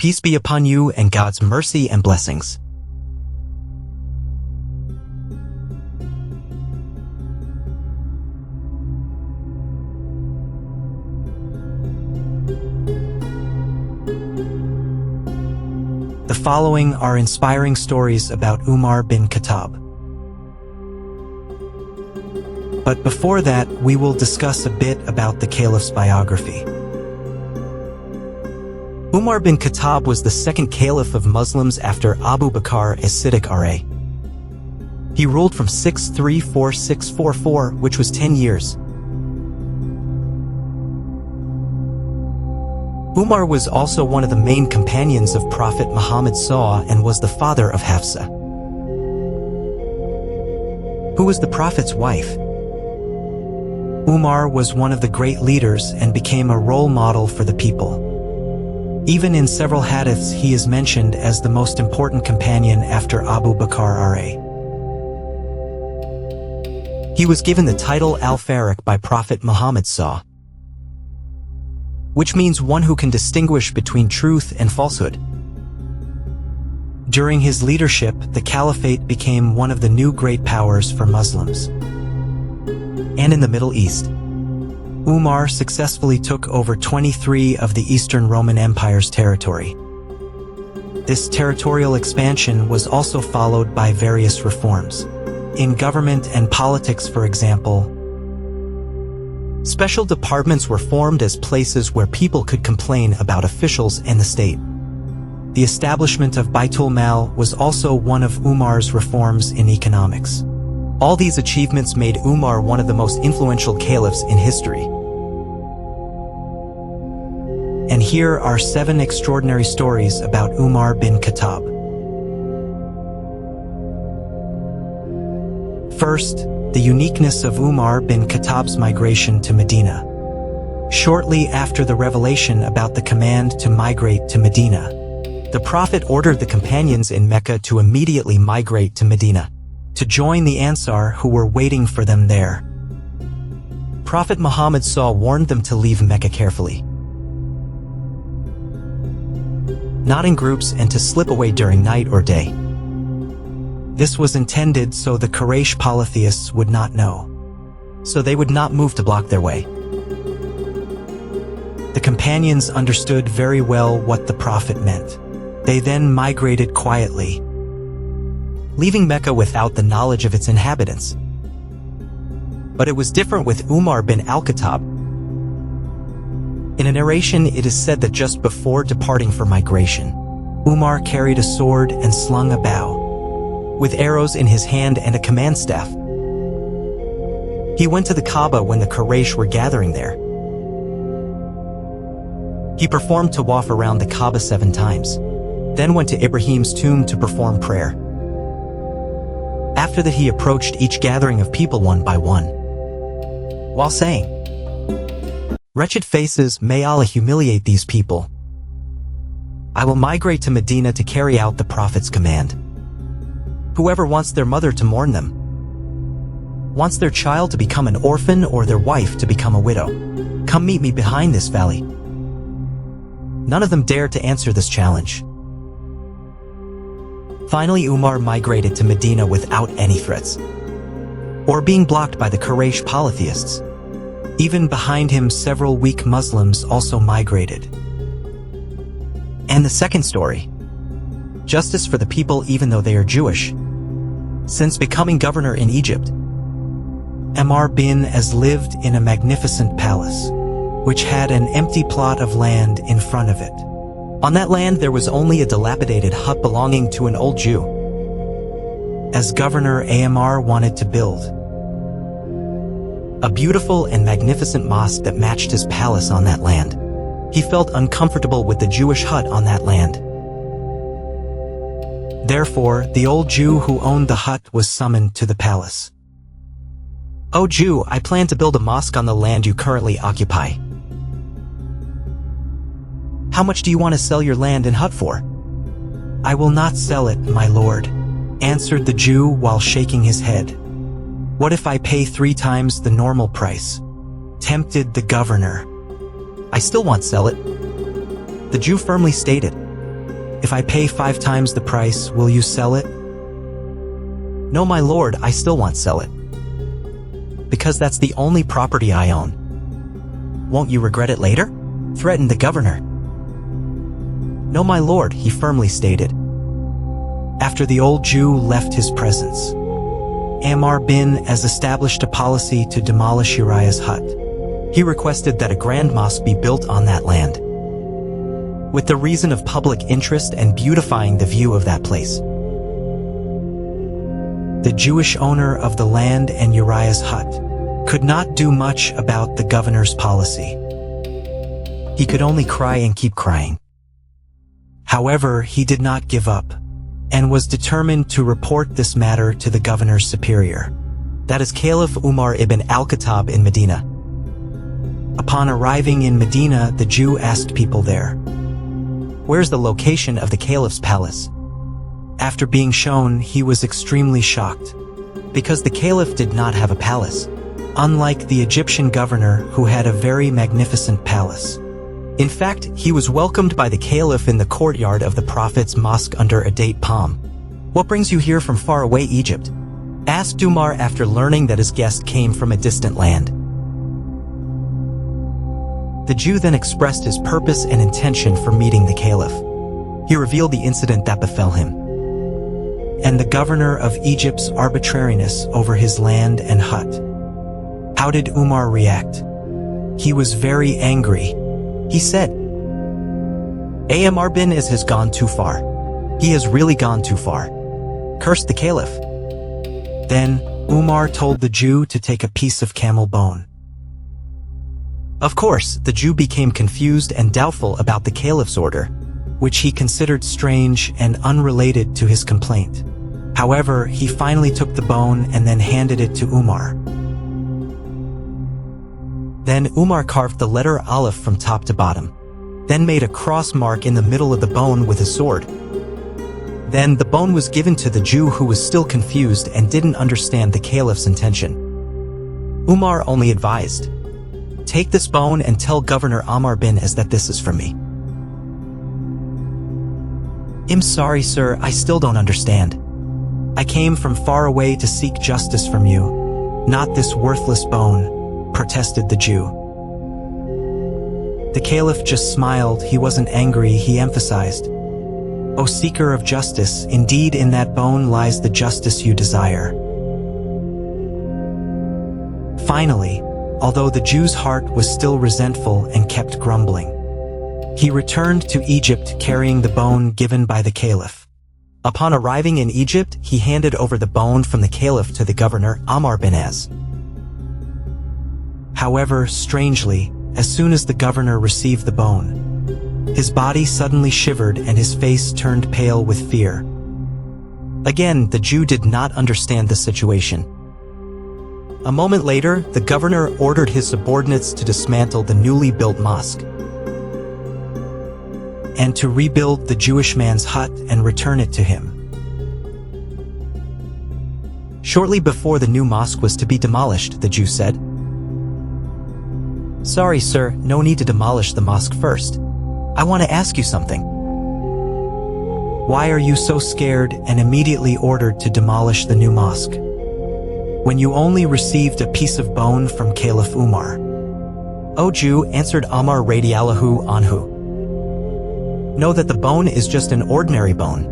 Peace be upon you and God's mercy and blessings. The following are inspiring stories about Umar bin Khattab. But before that, we will discuss a bit about the caliph's biography. Umar bin Khattab was the second caliph of Muslims after Abu Bakr as-Siddiq R.A. He ruled from 634–644, which was 10 years. Umar was also one of the main companions of Prophet Muhammad and was the father of Hafsa, who was the Prophet's wife. Umar was one of the great leaders and became a role model for the people. Even in several hadiths he is mentioned as the most important companion after Abu Bakr R.A. He was given the title Al-Faruq by Prophet Muhammad which means one who can distinguish between truth and falsehood. During his leadership, the caliphate became one of the new great powers for Muslims. And in the Middle East, Umar successfully took over 23 of the Eastern Roman Empire's territory. This territorial expansion was also followed by various reforms. In government and politics, for example, special departments were formed as places where people could complain about officials and the state. The establishment of Baitul Mal was also one of Umar's reforms in economics. All these achievements made Umar one of the most influential caliphs in history. And here are 7 extraordinary stories about Umar bin Khattab. First, the uniqueness of Umar bin Khattab's migration to Medina. Shortly after the revelation about the command to migrate to Medina, the Prophet ordered the companions in Mecca to immediately migrate to Medina, to join the Ansar who were waiting for them there. Prophet Muhammad warned them to leave Mecca carefully, not in groups, and to slip away during night or day. This was intended so the Quraysh polytheists would not know, so they would not move to block their way. The companions understood very well what the Prophet meant. They then migrated quietly, leaving Mecca without the knowledge of its inhabitants. But it was different with Umar bin al-Khattab. In a narration, it is said that just before departing for migration, Umar carried a sword and slung a bow, with arrows in his hand and a command staff. He went to the Kaaba when the Quraysh were gathering there. He performed tawaf around the Kaaba 7 times, then went to Ibrahim's tomb to perform prayer. After that, he approached each gathering of people one by one, while saying, "Wretched faces, may Allah humiliate these people. I will migrate to Medina to carry out the Prophet's command. Whoever wants their mother to mourn them, wants their child to become an orphan or their wife to become a widow, come meet me behind this valley." None of them dared to answer this challenge. Finally, Umar migrated to Medina without any threats, or being blocked by the Quraysh polytheists. Even behind him, several weak Muslims also migrated. And the second story, justice for the people even though they are Jewish. Since becoming governor in Egypt, Umar bin as lived in a magnificent palace, which had an empty plot of land in front of it. On that land there was only a dilapidated hut belonging to an old Jew. As governor, Umar wanted to build a beautiful and magnificent mosque that matched his palace on that land. He felt uncomfortable with the Jewish hut on that land. Therefore, the old Jew who owned the hut was summoned to the palace. "O Jew, I plan to build a mosque on the land you currently occupy. How much do you want to sell your land and hut for?" "I will not sell it, my lord," answered the Jew while shaking his head. "What if I pay 3 times the normal price?" tempted the governor. "I still won't sell it," the Jew firmly stated. If I pay 5 times the price, will you sell it? No, my lord, I still won't sell it. Because that's the only property I own. Won't you regret it later? Threatened the governor. No, my lord, he firmly stated. After the old Jew left his presence, Umar bin as established a policy to demolish Uriah's hut. He requested that a grand mosque be built on that land, with the reason of public interest and beautifying the view of that place. The Jewish owner of the land and Uriah's hut could not do much about the governor's policy. He could only cry and keep crying. However, he did not give up, and was determined to report this matter to the governor's superior, that is Caliph Umar ibn al-Khattab in Medina. Upon arriving in Medina, the Jew asked people there, "Where's the location of the caliph's palace?" After being shown, he was extremely shocked, because the caliph did not have a palace, unlike the Egyptian governor who had a very magnificent palace. In fact, he was welcomed by the caliph in the courtyard of the Prophet's mosque under a date palm. "What brings you here from far away Egypt?" asked Umar after learning that his guest came from a distant land. The Jew then expressed his purpose and intention for meeting the caliph. He revealed the incident that befell him, and the governor of Egypt's arbitrariness over his land and hut. How did Umar react? He was very angry. He said, Umar bin has gone too far. He has really gone too far. Cursed the caliph. Then Umar told the Jew to take a piece of camel bone. Of course, the Jew became confused and doubtful about the caliph's order, which he considered strange and unrelated to his complaint. However, he finally took the bone and then handed it to Umar. Then Umar carved the letter Aleph from top to bottom, then made a cross mark in the middle of the bone with a sword. Then the bone was given to the Jew, who was still confused and didn't understand the caliph's intention. Umar only advised, "Take this bone and tell Governor Umar bin that this is from me." "I'm sorry, sir, I still don't understand. I came from far away to seek justice from you, not this worthless bone," protested the Jew. The caliph just smiled. He wasn't angry. He emphasized, "O seeker of justice, indeed in that bone lies the justice you desire." Finally, although the Jew's heart was still resentful and kept grumbling, he returned to Egypt carrying the bone given by the caliph. Upon arriving in Egypt, he handed over the bone from the caliph to the governor Umar bin Az. However, strangely, as soon as the governor received the bone, his body suddenly shivered and his face turned pale with fear. Again, the Jew did not understand the situation. A moment later, the governor ordered his subordinates to dismantle the newly built mosque and to rebuild the Jewish man's hut and return it to him. Shortly before the new mosque was to be demolished, the Jew said, "Sorry, sir, no need to demolish the mosque first. I want to ask you something. Why are you so scared and immediately ordered to demolish the new mosque, when you only received a piece of bone from Caliph Umar?" "O Jew," answered Umar radiallahu anhu, "know that the bone is just an ordinary bone.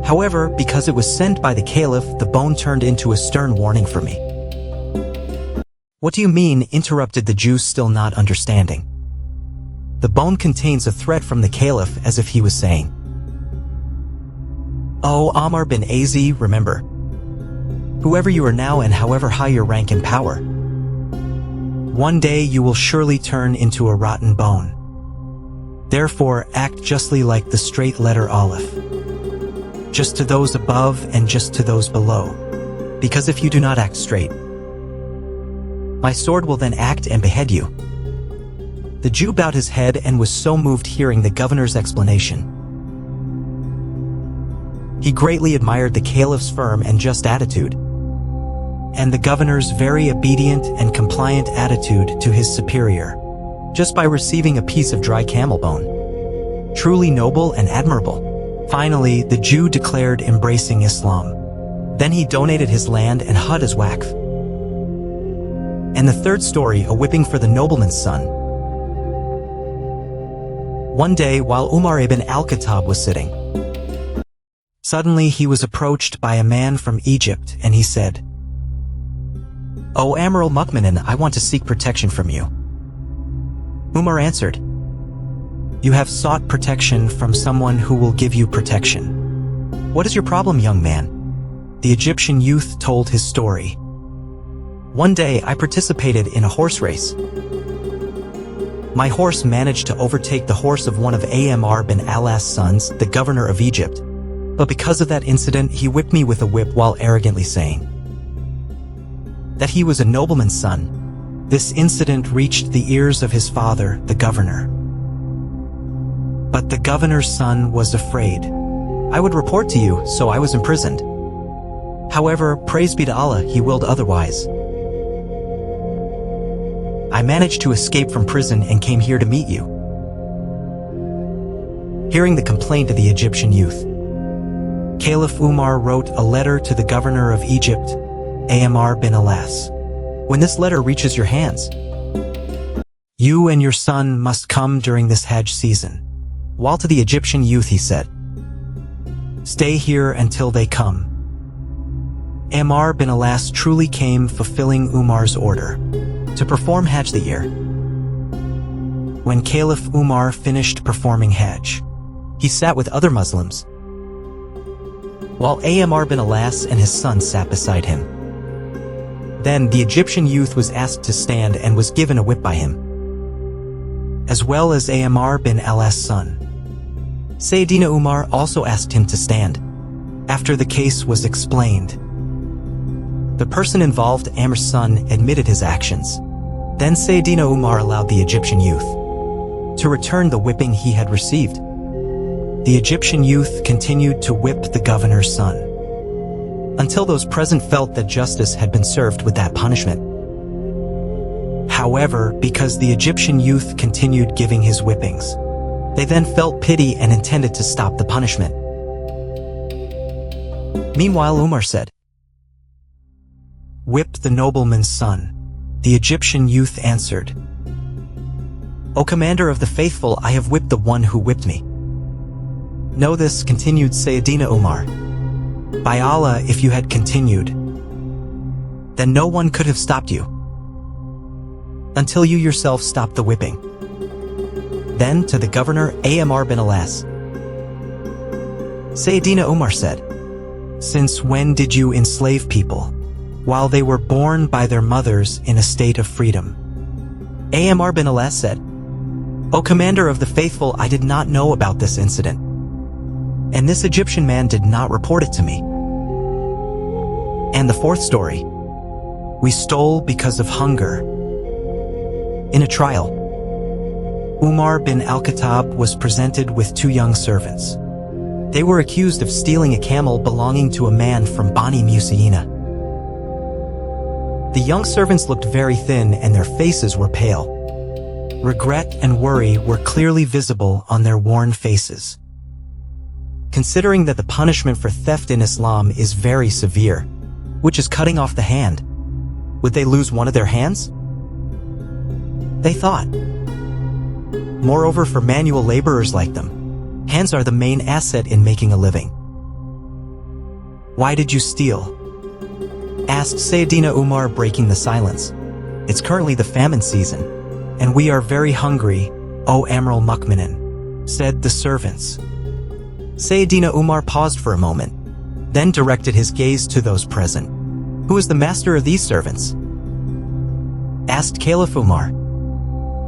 However, because it was sent by the caliph, the bone turned into a stern warning for me." "What do you mean?" interrupted the Jew, still not understanding. "The bone contains a threat from the caliph," as if he was saying, "Oh, Umar bin Az, remember, whoever you are now and however high your rank and power, one day you will surely turn into a rotten bone. Therefore, act justly like the straight letter Aleph, just to those above and just to those below, because if you do not act straight, my sword will then act and behead you." The Jew bowed his head and was so moved hearing the governor's explanation. He greatly admired the caliph's firm and just attitude, and the governor's very obedient and compliant attitude to his superior, just by receiving a piece of dry camel bone. truly noble and admirable. Finally, the Jew declared embracing Islam. Then he donated his land and hut as waqf. And the third story, a whipping for the nobleman's son. One day, while Umar ibn al-Khattab was sitting, suddenly he was approached by a man from Egypt, and he said, "O Amir al-Mu'minin, I want to seek protection from you." Umar answered, "You have sought protection from someone who will give you protection. What is your problem, young man?" The Egyptian youth told his story. "One day I participated in a horse race. My horse managed to overtake the horse of one of Umar bin al-As' sons, the governor of Egypt. But because of that incident, he whipped me with a whip while arrogantly saying that he was a nobleman's son. This incident reached the ears of his father, the governor. But the governor's son was afraid. I would report to you, so I was imprisoned. However, praise be to Allah, he willed otherwise. I managed to escape from prison and came here to meet you." Hearing the complaint of the Egyptian youth, Caliph Umar wrote a letter to the governor of Egypt, Umar bin al-As. "When this letter reaches your hands, you and your son must come during this Hajj season." While to the Egyptian youth he said, "Stay here until they come." Umar bin al-As truly came, fulfilling Umar's order to perform Hajj that year. When Caliph Umar finished performing Hajj, he sat with other Muslims, while Umar bin al-As and his son sat beside him. Then the Egyptian youth was asked to stand and was given a whip by him, as well as Umar bin al-As' son. Sayyidina Umar also asked him to stand. After the case was explained, the person involved, Amir's son, admitted his actions. Then Sayyidina Umar allowed the Egyptian youth to return the whipping he had received. The Egyptian youth continued to whip the governor's son until those present felt that justice had been served with that punishment. However, because the Egyptian youth continued giving his whippings, they then felt pity and intended to stop the punishment. Meanwhile, Umar said, "Whip the nobleman's son." The Egyptian youth answered, "O commander of the faithful, I have whipped the one who whipped me." "Know this," continued Sayyidina Umar, "by Allah, if you had continued, then no one could have stopped you until you yourself stopped the whipping." Then to the governor, Umar bin al-As, Sayyidina Umar said, "Since when did you enslave people while they were born by their mothers in a state of freedom?" Umar bin al-As said, "O commander of the faithful, I did not know about this incident, and this Egyptian man did not report it to me." And the fourth story, we stole because of hunger. In a trial, Umar bin al-Khattab was presented with two young servants. They were accused of stealing a camel belonging to a man from Bani Musayina. The young servants looked very thin and their faces were pale. Regret and worry were clearly visible on their worn faces. Considering that the punishment for theft in Islam is very severe, which is cutting off the hand, would they lose one of their hands? They thought. Moreover, for manual laborers like them, hands are the main asset in making a living. "Why did you steal?" asked Sayyidina Umar, breaking the silence. "It's currently the famine season, and we are very hungry, O Amir al-Mu'minin," said the servants. Sayyidina Umar paused for a moment, then directed his gaze to those present. "Who is the master of these servants?" asked Caliph Umar.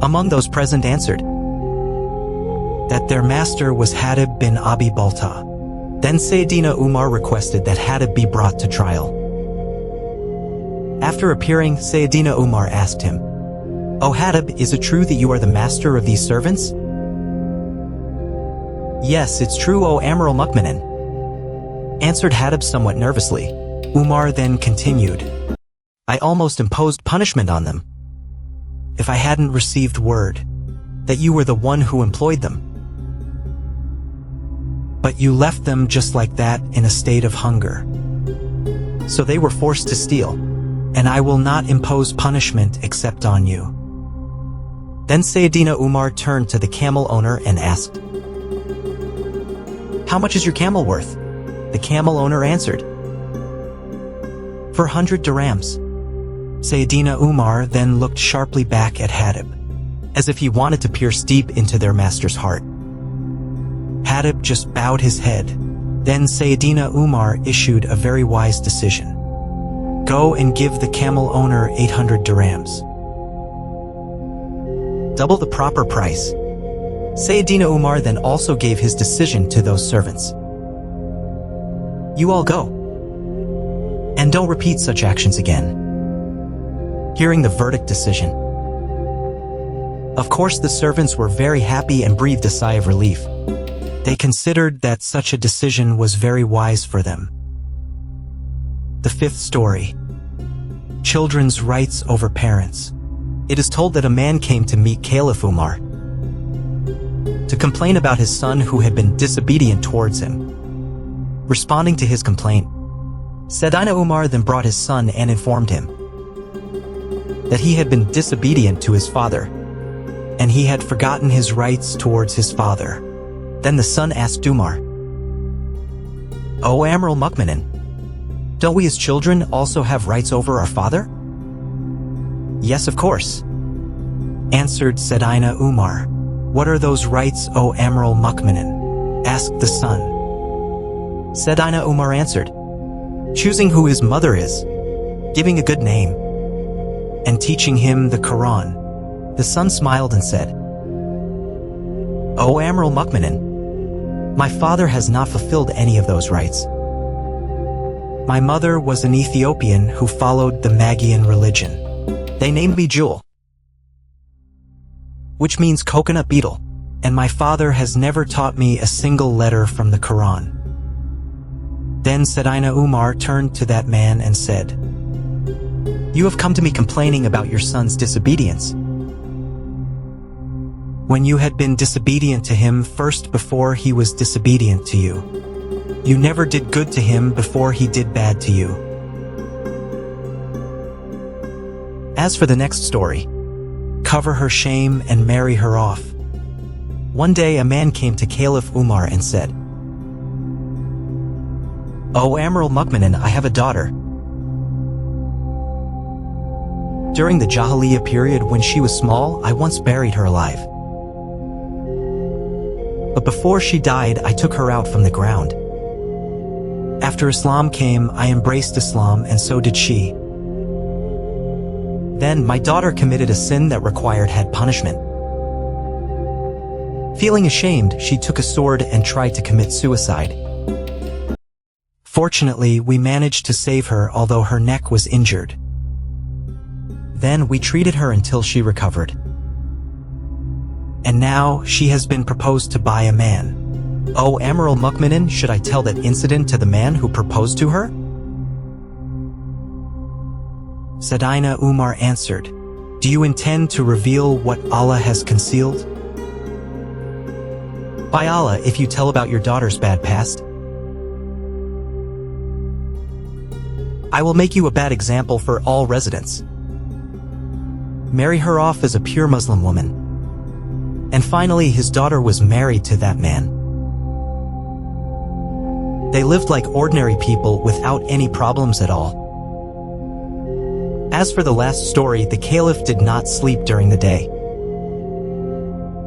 Among those present answered that their master was Hatib bin Abi Balta. Then Sayyidina Umar requested that Hatib be brought to trial. After appearing, Sayyidina Umar asked him, "O Hatib, is it true that you are the master of these servants?" "Yes, it's true, O Amir al-Mu'minin," answered Hatib somewhat nervously. Umar then continued, "I almost imposed punishment on them if I hadn't received word that you were the one who employed them." But you left them just like that in a state of hunger. So they were forced to steal, and I will not impose punishment except on you." Then Sayyidina Umar turned to the camel owner and asked, "How much is your camel worth?" The camel owner answered, "For 100 dirhams." Sayyidina Umar then looked sharply back at Hatib, as if he wanted to pierce deep into their master's heart. Hatib just bowed his head. Then Sayyidina Umar issued a very wise decision. "Go and give the camel owner 800 dirhams. Double the proper price." Sayyidina Umar then also gave his decision to those servants. "You all go. And don't repeat such actions again." Hearing the verdict decision, of course the servants were very happy and breathed a sigh of relief. They considered that such a decision was very wise for them. The fifth story. Children's rights over parents. It is told that a man came to meet Caliph Umar to complain about his son who had been disobedient towards him. Responding to his complaint, Sayyidina Umar then brought his son and informed him that he had been disobedient to his father, and he had forgotten his rights towards his father. Then the son asked Umar, "O Amir al-Mu'minin, don't we as children also have rights over our father?" "Yes, of course," answered Sayyidina Umar. "What are those rights, O Amir al-Mu'minin?" asked the son. Sayyidina Umar answered, "Choosing who his mother is, giving a good name, and teaching him the Quran." The son smiled and said, "O Amir al-Mu'minin, my father has not fulfilled any of those rights. My mother was an Ethiopian who followed the Magian religion. They named me Jewel, which means coconut beetle, and my father has never taught me a single letter from the Quran." Then Sayyidina Umar turned to that man and said, "You have come to me complaining about your son's disobedience. When you had been disobedient to him first before he was disobedient to you. You never did good to him before he did bad to you." As for the next story, cover her shame and marry her off. One day a man came to Caliph Umar and said, "O Amir al-Mu'minin, I have a daughter. During the Jahiliyyah period when she was small, I once buried her alive. But before she died, I took her out from the ground. After Islam came, I embraced Islam, and so did she. Then my daughter committed a sin that required head punishment. Feeling ashamed, she took a sword and tried to commit suicide. Fortunately, we managed to save her, although her neck was injured. Then we treated her until she recovered. And now she has been proposed to by a man. O Amir al-Mu'minin, should I tell that incident to the man who proposed to her?" Sayyidina Umar answered, "Do you intend to reveal what Allah has concealed? By Allah, if you tell about your daughter's bad past, I will make you a bad example for all residents. Marry her off as a pure Muslim woman." And finally, his daughter was married to that man. They lived like ordinary people without any problems at all. As for the last story, the caliph did not sleep during the day.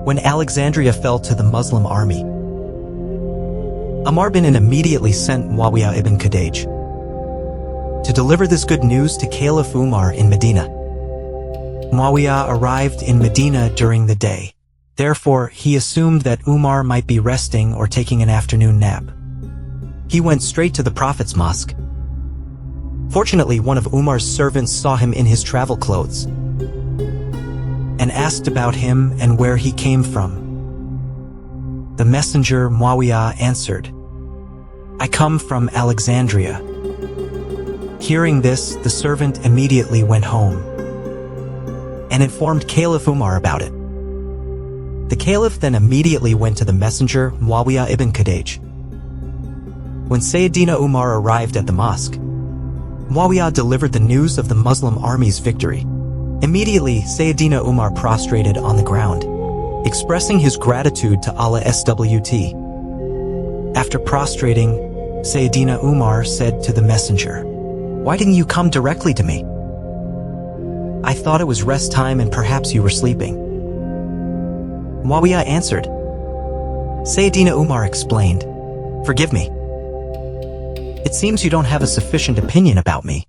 When Alexandria fell to the Muslim army, Umar bin Khattab immediately sent Muawiyah ibn Khattab to deliver this good news to Caliph Umar in Medina. Muawiyah arrived in Medina during the day. Therefore, he assumed that Umar might be resting or taking an afternoon nap. He went straight to the Prophet's mosque. Fortunately, one of Umar's servants saw him in his travel clothes and asked about him and where he came from. The messenger Muawiyah answered, "I come from Alexandria." Hearing this, the servant immediately went home and informed Caliph Umar about it. The caliph then immediately went to the messenger Muawiyah ibn Khattab When Sayyidina Umar arrived at the mosque, Muawiyah delivered the news of the Muslim army's victory. Immediately, Sayyidina Umar prostrated on the ground, expressing his gratitude to Allah SWT. After prostrating, Sayyidina Umar said to the messenger, "Why didn't you come directly to me? I thought it was rest time and perhaps you were sleeping." Muawiyah answered. Sayyidina Umar explained, "Forgive me. It seems you don't have a sufficient opinion about me.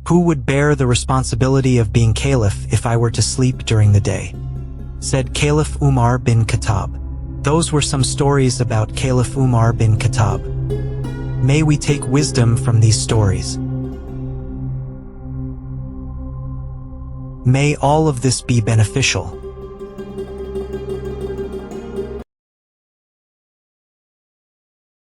Who would bear the responsibility of being caliph if I were to sleep during the day?" said Caliph Umar bin Khattab. Those were some stories about Caliph Umar bin Khattab. May we take wisdom from these stories. May all of this be beneficial.